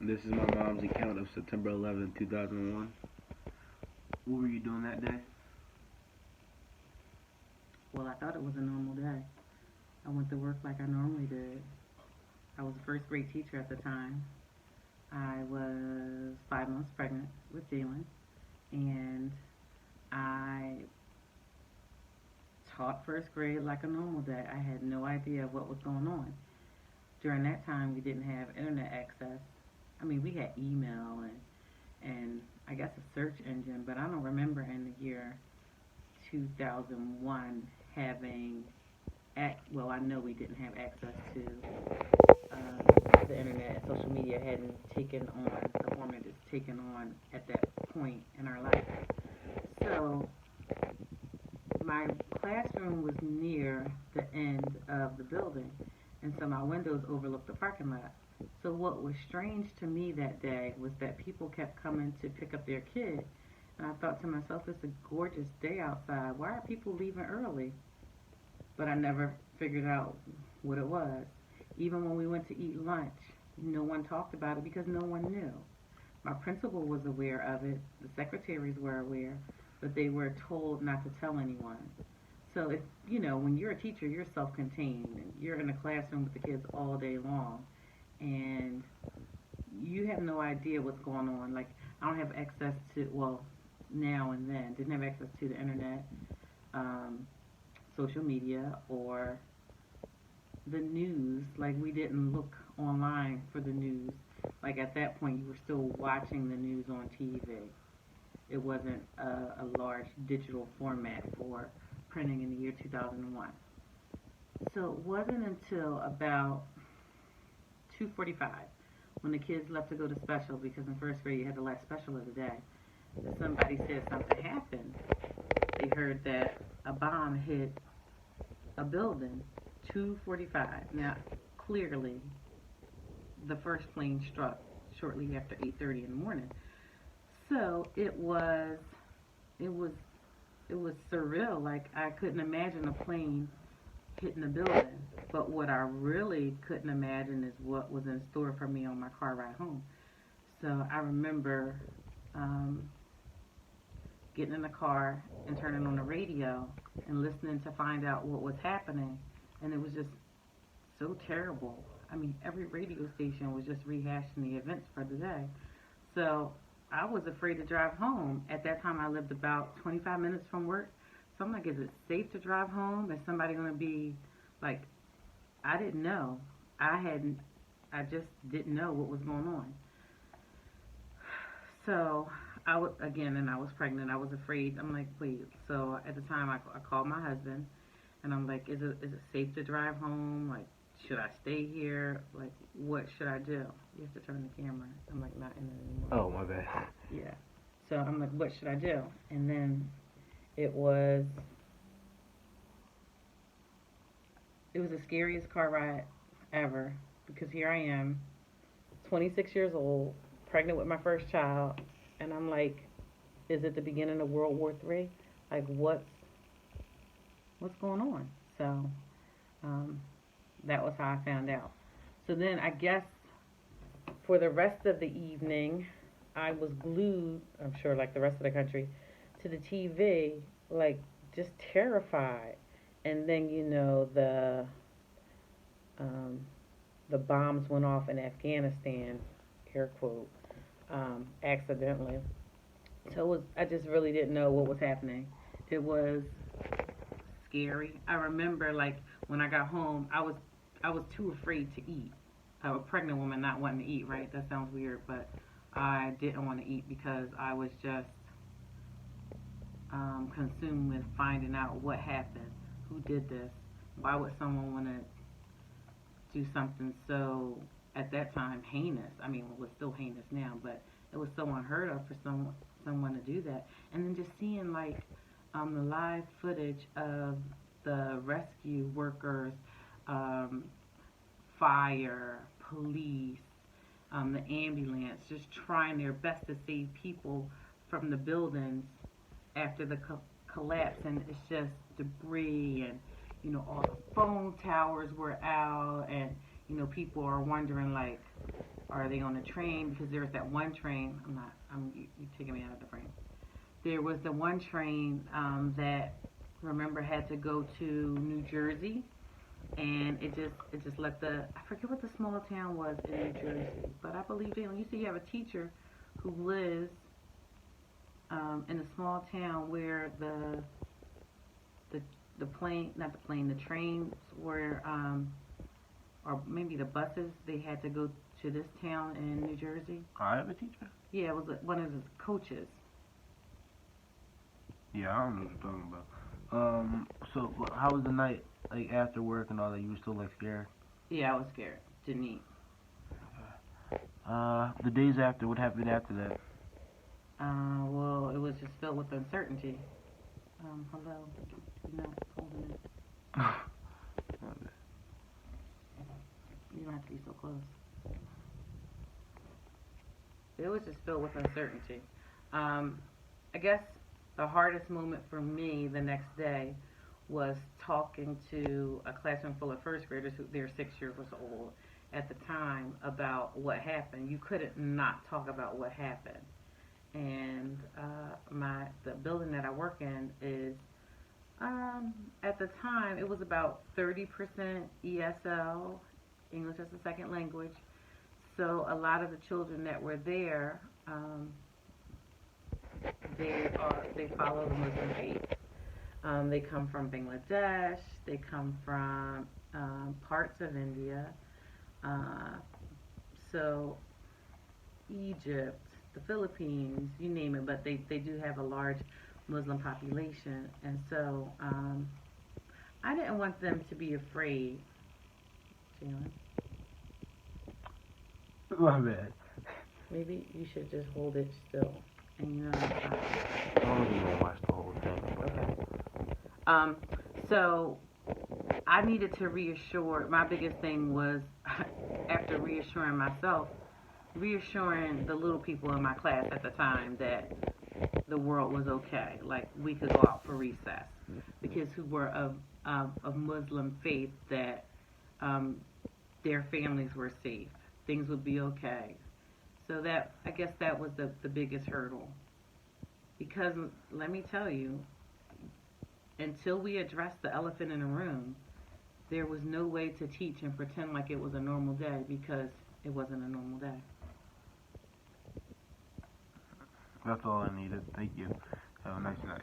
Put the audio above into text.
This is my mom's account of September 11, 2001. What were you doing that day? Well, I thought it was a normal day. I went to work like I normally did. I was a first grade teacher at the time. I was 5 months pregnant with Jalen, and I taught first grade like a normal day. I had no idea what was going on. During that time, we didn't have internet access. I mean, we had email and I guess a search engine, but I don't remember in the year 2001 having well, I know we didn't have access to the internet. Social media hadn't taken on the form that it's taken on at that point in our life. So my classroom was near the end of the building, and so my windows overlooked the parking lot. So what was strange to me that day was that people kept coming to pick up their kid, and I thought to myself, it's a gorgeous day outside. Why are people leaving early? But I never figured out what it was. Even when we went to eat lunch, no one talked about it because no one knew. My principal was aware of it, the secretaries were aware, but they were told not to tell anyone. So if when you're a teacher, you're self-contained. And you're in a classroom with the kids all day long, and you have no idea what's going on. Like I don't have access to now and then didn't have access to the internet, um, social media, or the news. Like we didn't look online for the news. Like at that point, you were still watching the news on TV. It wasn't a large digital format for printing in the year 2001. So it wasn't until about 2:45 when the kids left to go to special, because in first grade you had the last special of the day, that somebody said something happened. They heard that a bomb hit a building. 2:45. Now, clearly, the first plane struck shortly after 8:30 in the morning. So it was, it was surreal. Like I couldn't imagine a plane hitting a building. But what I really couldn't imagine is what was in store for me on my car ride home. So I remember um, getting in the car and turning on the radio and listening to find out what was happening, and it was just so terrible. I mean, every radio station was just rehashing the events for the day. So I was afraid to drive home. At that time, I lived about 25 minutes from work. So I'm like, is it safe to drive home? Is somebody going to be like, I didn't know. I just didn't know what was going on. So and I was pregnant. I was afraid. I'm like, wait. So at the time, I called my husband, and I'm like, is it safe to drive home? Like, should I stay here? Like, what should I do? You have to turn the camera. I'm like, not in it anymore. Oh, my bad. Yeah. So I'm like, what should I do? And then it was it was the scariest car ride ever, because here I am, 26 years old, pregnant with my first child, and I'm like, is it the beginning of World War III? Like, what's going on? So um, that was how I found out. So then I guess for the rest of the evening, I was glued, I'm sure like the rest of the country, to the TV, like just terrified. And then um, the bombs went off in Afghanistan, air quote, accidentally. So I just really didn't know what was happening. It was scary. I remember like when I got home, I was too afraid to eat. A pregnant woman not wanting to eat, right? That sounds weird, but I didn't want to eat because I was just consumed with finding out what happened, who did this, why would someone want to do something so at that time heinous. I mean, it was still heinous now, but it was so unheard of for someone to do that. And then just seeing like the live footage of the rescue workers, um, fire, police, the ambulance, just trying their best to save people from the buildings after the collapse, and it's just debris, and all the phone towers were out, and people are wondering like, Are they on a train? Because there was that one train. You're taking me out of the frame. There was the one train that, remember, had to go to New Jersey, and it just let I forget what the small town was in New Jersey, but I believe when you say you have a teacher who lives in a small town where the plane, not the plane, the trains were, or maybe the buses, they had to go to this town in New Jersey. I have a teacher? Yeah, it was one of his coaches. Yeah, I don't know what you're talking about. So how was the night, like, after work and all that? You were still, like, scared? Yeah, I was scared. Didn't eat. The days after, what happened after that? Well, it was just filled with uncertainty. Hello. You're not holding it. You don't have to be so close. It was just filled with uncertainty. I guess the hardest moment for me the next day was talking to a classroom full of first graders who they're 6 years old at the time about what happened. You couldn't not talk about what happened. And the building that I work in is at the time it was about 30% ESL, English as a second language. So a lot of the children that were there, they follow the Muslim faith. They come from Bangladesh. They come from parts of India. So Egypt, the Philippines, you name it. But they do have a large Muslim population, and so I didn't want them to be afraid. Jalen? My bad. Maybe you should just hold it still. And you know, I don't even want to watch the whole thing. okay. So I needed to reassure. My biggest thing was, after reassuring myself, reassuring the little people in my class at the time that the world was okay. Like, we could go out for recess. The kids who were of Muslim faith, that their families were safe. Things would be okay. So I guess that was the biggest hurdle. Because let me tell you, until we addressed the elephant in the room, there was no way to teach and pretend like it was a normal day, because it wasn't a normal day. That's all I needed. Thank you. Have a nice night.